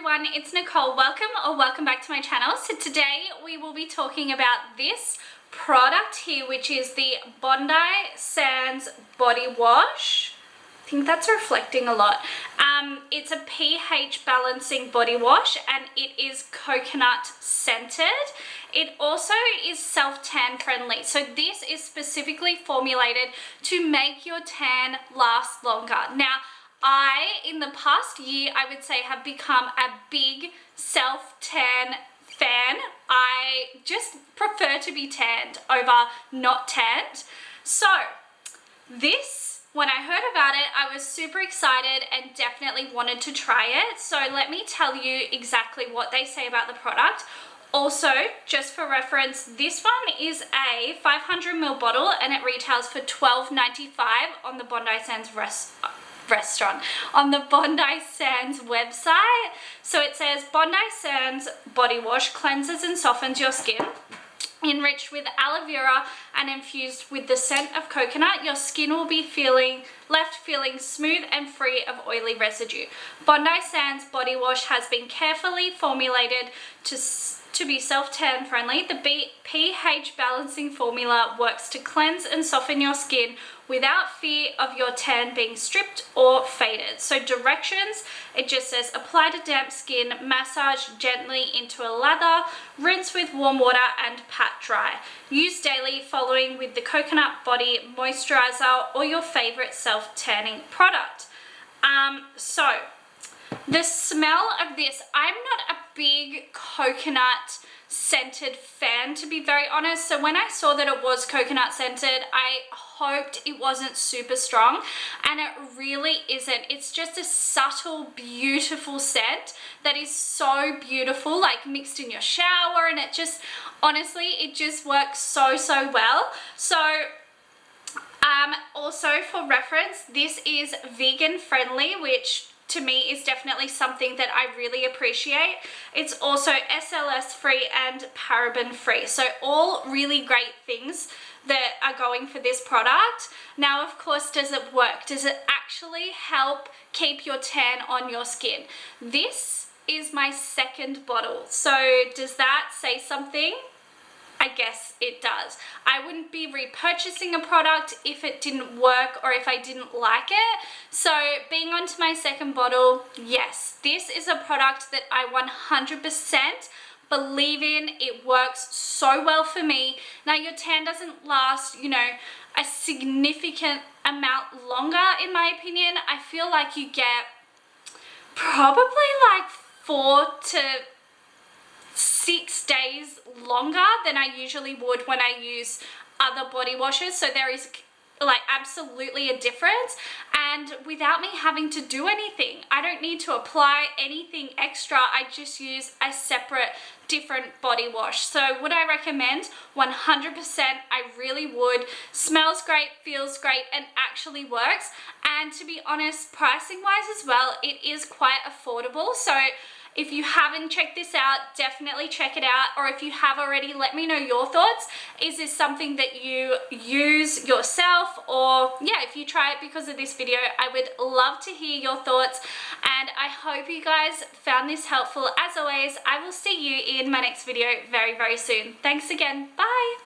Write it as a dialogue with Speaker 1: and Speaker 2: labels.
Speaker 1: everyone, it's Nicole. Welcome back to my channel. So today we will be talking about this product here, which is the Bondi Sands body wash. I think that's reflecting a lot. It's a pH balancing body wash and it is coconut scented. It also is self-tan friendly. So this is specifically formulated to make your tan last longer. Now, in the past year, I would say have become a big self-tan fan. I just prefer to be tanned over not tanned. So this, when I heard about it, I was super excited and definitely wanted to try it. So let me tell you exactly what they say about the product. Also, just for reference, this one is a 500ml bottle and it retails for $12.95 on the Bondi Sands on the Bondi Sands website. So it says Bondi Sands body wash cleanses and softens your skin. Enriched with aloe vera and infused with the scent of coconut, your skin will be left feeling smooth and free of oily residue. Bondi Sands body wash has been carefully formulated to be self-tan friendly. The pH balancing formula works to cleanse and soften your skin without fear of your tan being stripped or faded. So directions, it just says apply to damp skin, massage gently into a lather, rinse with warm water and pat dry. Use daily following with the coconut body moisturizer or your favorite self-tanning product. So the smell of this, I'm not a big coconut scented fan, to be very honest. So when I saw that it was coconut scented, I hoped it wasn't super strong, and it really isn't. It's just a subtle, beautiful scent that is so beautiful, like mixed in your shower, and it just, honestly, it just works so well. So also for reference, this is vegan friendly, which to me is definitely something that I really appreciate. It's also SLS free and paraben free. So all really great things that are going for this product. Now, of course, does it work? Does it actually help keep your tan on your skin? This is my second bottle. So does that say something? I guess it does. I wouldn't be repurchasing a product if it didn't work or if I didn't like it. So being on to my second bottle, yes, this is a product that I 100% believe in. It works so well for me. Now, your tan doesn't last, you know, a significant amount longer, in my opinion. I feel like you get probably like 4 to 6 days longer than I usually would when I use other body washes. So there is like absolutely a difference, and without me having to do anything, I don't need to apply anything extra. I just use a separate different body wash. So would I recommend? 100%. I really would. Smells great, feels great, and actually works. And to be honest, pricing wise as well, it is quite affordable. So if you haven't checked this out, definitely check it out. Or if you have already, let me know your thoughts. Is this something that you use yourself? Or yeah, if you try it because of this video, I would love to hear your thoughts. And I hope you guys found this helpful. As always, I will see you in my next video very soon. Thanks again. Bye.